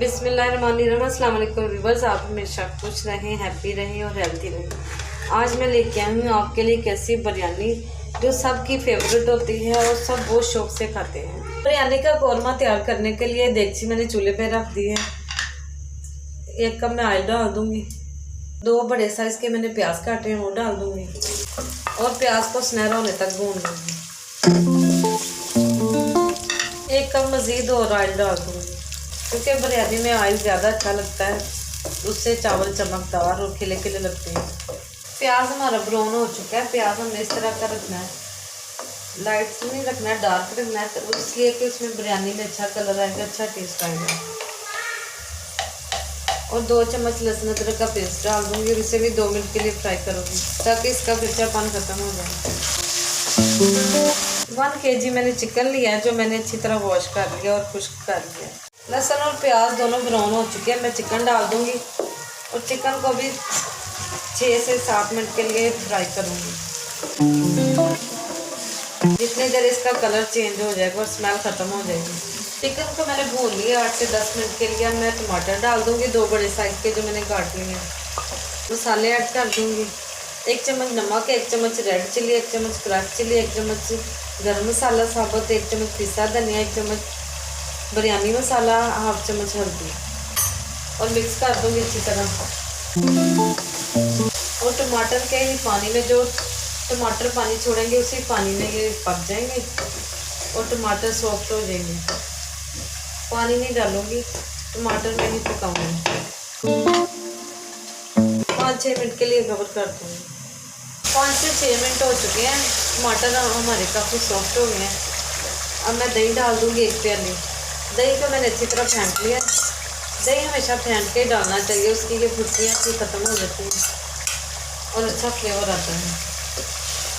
बिस्मिल्लाहिर्रहमानिर्रहीम। अस्सलाम वालेकुम व्यूअर्स, आप हमेशा खुश रहें, हैप्पी रहें और हेल्थी रहें। आज मैं लेके आई हूँ आपके लिए एक ऐसी बिरयानी जो सबकी फेवरेट होती है और सब बहुत शौक से खाते हैं। बिरयानी का कौरमा तैयार करने के लिए देगची मैंने चूल्हे पे रख दी है। 1 कप मैं ऑयल डाल दूँगी। 2 बड़े साइज़ के मैंने प्याज काटे हैं, वो डाल दूँगी और प्याज को सुनहरा होने तक भून लूँगी। 1 कप मज़ीद और ऑयल डाल दूँगी क्योंकि बिरयानी में ऑयल ज़्यादा अच्छा लगता है, उससे चावल चमकदार और खिले खिले लगते हैं। प्याज हमारा ब्राउन हो चुका है। प्याज हमने इस तरह का रखना है, लाइट नहीं रखना है, डार्क रखना है, तो इसलिए कि उसमें बिरयानी में अच्छा कलर आएगा, अच्छा टेस्ट आएगा। और 2 चम्मच लहसुन अदरक का पेस्ट डाल दूँगी और इसे भी 2 मिनट के लिए फ्राई करूँगी ताकि इसका कच्चापन खत्म हो जाए। 1 kg मैंने चिकन लिया है जो मैंने अच्छी तरह वॉश कर लिया और खुश्क कर लिया। लहसुन और प्याज दोनों ब्राउन हो चुके हैं। मैं चिकन डाल दूंगी और चिकन को भी 6 से 7 मिनट के लिए फ्राई करूंगी। जितनी देर इसका कलर चेंज हो जाएगा और स्मेल ख़त्म हो जाएगी। चिकन को मैंने भून लिया 8 से 10 मिनट के लिए। मैं टमाटर डाल दूंगी 2 बड़े साइज़ के जो मैंने काट लिए हैं। मसाले ऐड कर दूंगी, 1 चम्मच नमक, 1 चम्मच रेड चिली, 1 चम्मच क्रश चिली, 1 चम्मच गरम मसाला साबुत, 1 चम्मच पिसा धनिया, 1 चम्मच बिरयानी मसाला, 1/2 चम्मच हल्दी और मिक्स कर दूंगी अच्छी तरह। और टमाटर के ही पानी में, जो टमाटर पानी छोड़ेंगे उसी पानी में ये पक जाएंगे और टमाटर सॉफ्ट हो जाएंगे। पानी नहीं डालूंगी, टमाटर में ही पकाऊंगी। 5-6 मिनट के लिए कवर कर दूँगी। 5 से 6 मिनट हो चुके हैं। टमाटर हमारे काफ़ी सॉफ्ट हो गए हैं। अब मैं दही डाल दूँगी 1 प्याली। दही को मैंने अच्छी तरह फेंट लिया। दही हमेशा फेंट के डालना चाहिए, उसकी ये फुटकियाँ सी ख़त्म हो जाती हैं और अच्छा फ्लेवर आता है।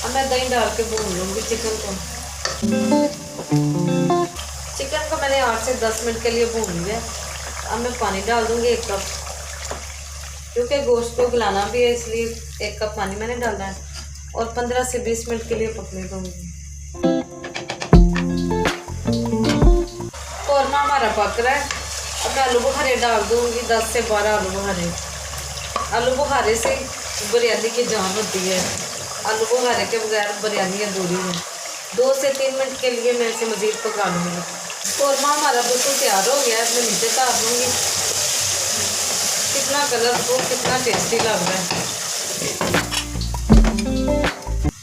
अब मैं दही डाल के भून लूँगी चिकन को। चिकन को मैंने 8 से 10 मिनट के लिए भून लिया। अब मैं पानी डाल दूँगी 1 कप, क्योंकि गोश्त को गलाना भी है, इसलिए 1 कप पानी मैंने डालना है और 15 से 20 मिनट के लिए पकने दूँगी। कौरमा हमारा पक रहा है। अब मैं आलू बुखारे डाल दूँगी, 10 से 12 आलू बुखारे। आलू बुखारे से बिरयानी की जान होती है। आलू बुखारे के बगैर बिरयानी अधूरी है। 2 से 3 मिनट के लिए मैं इसे मज़ीद पका लूँगी। कौरमा हमारा बिल्कुल तैयार हो गया है। मैं नीचे उतार लूँगी। कितना कलरफुल, कितना टेस्टी लग रहा है।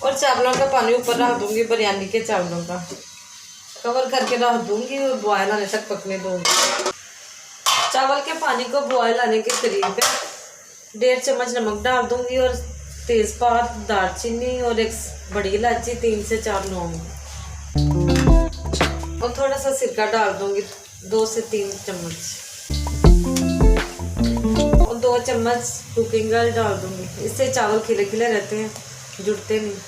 और चावलों का पानी ऊपर रख दूँगी, बिरयानी के चावलों का कवर करके रख दूँगी और बॉयल आने तक पकने दूँगी। चावल के पानी को बॉयल आने के करीब है। 1.5 चम्मच नमक डाल दूँगी और तेज़पात, दालचीनी और 1 बड़ी इलायची, 3 से 4 लौंग और थोड़ा सा सिरका डाल दूँगी, 2 से 3 चम्मच और 2 चम्मच कुकिंग ऑयल डाल दूँगी। इससे चावल खिले खिले रहते हैं, जुड़ते नहीं।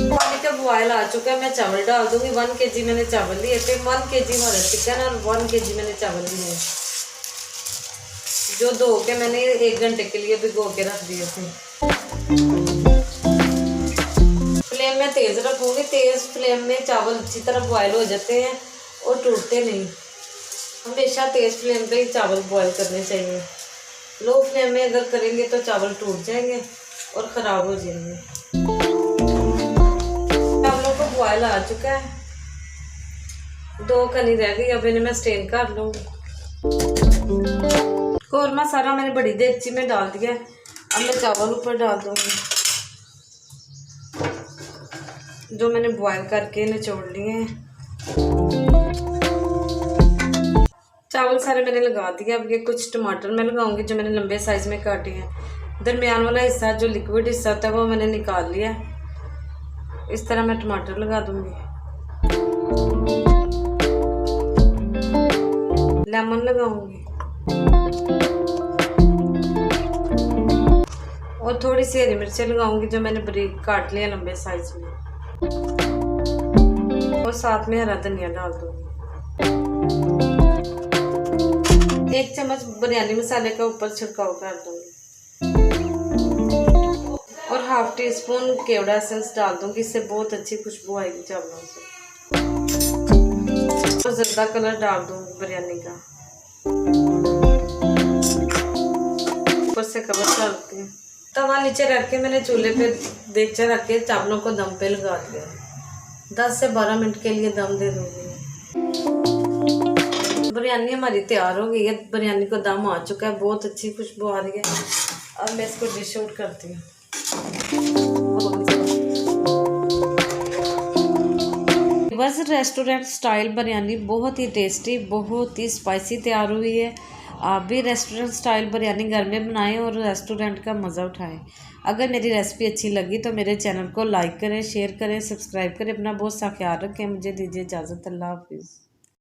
पानी का बॉयल आ चुका है। मैं चावल डाल दूँगी। 1 kg मैंने चावल लिए थे। 1 kg हमारा चिकन और 1 kg मैंने चावल लिए हैं, जो धो के मैंने 1 घंटे के लिए भिगो के रख दिए थे। फ्लेम में तेज़ रखूँगी। तेज़ फ्लेम में चावल अच्छी तरह बॉयल हो जाते हैं और टूटते नहीं। हमेशा तेज़ फ्लेम पे ही चावल बॉयल करने चाहिए। लो फ्लेम में अगर करेंगे तो चावल टूट जाएंगे और ख़राब हो जाएंगे। चावलों को बॉयल आ चुका है। 2 कनी रह गई, अब इन्हें मैं स्टेन कर लूँगी। कौरमा सारा मैंने बड़ी देगची में डाल दिया है। अब मैं चावल ऊपर डाल दूँगी जो मैंने बॉयल करके निचोड़ लिए हैं। चावल सारे मैंने लगा दिए। अब ये कुछ टमाटर मैं लगाऊंगी जो मैंने लंबे साइज़ में काटे हैं। दरमियान वाला हिस्सा, जो लिक्विड हिस्सा था, वो मैंने निकाल लिया है। इस तरह मैं टमाटर लगा दूंगी। लेमन लगाऊंगी और थोड़ी सी हरी मिर्चें लगाऊंगी जो मैंने बारीक काट लिया लंबे साइज में, और साथ में हरा धनिया डाल दूंगी। 1 चम्मच बिरयानी मसाले का ऊपर छिड़काव कर दूंगी और 1/2 टीस्पून केवड़ा एसेंस डाल दूंगी। इससे बहुत अच्छी खुशबू आएगी चावलों से। और ज़र्दा कलर डाल दूँगी बिरयानी का। ऊपर से कवर करती हूँ। तवा नीचे रख के मैंने चूल्हे पे देगचा रख के चावलों को दम पे लगा दिया। 10 से 12 मिनट के लिए दम दे दूँगी। बिरयानी हमारी तैयार हो गई है। बिरयानी को दम आ चुका है, बहुत अच्छी खुशबू आ रही है। अब मैं इसको डिश आउट करती हूँ। बस रेस्टोरेंट स्टाइल बिरयानी बहुत ही टेस्टी, बहुत ही स्पाइसी तैयार हुई है। आप भी रेस्टोरेंट स्टाइल बिरयानी घर में बनाएं और रेस्टोरेंट का मज़ा उठाएं। अगर मेरी रेसिपी अच्छी लगी तो मेरे चैनल को लाइक करें, शेयर करें, सब्सक्राइब करें। अपना बहुत सा ख्याल रखें। मुझे दीजिए इजाज़त। अल्लाह हाफिज़।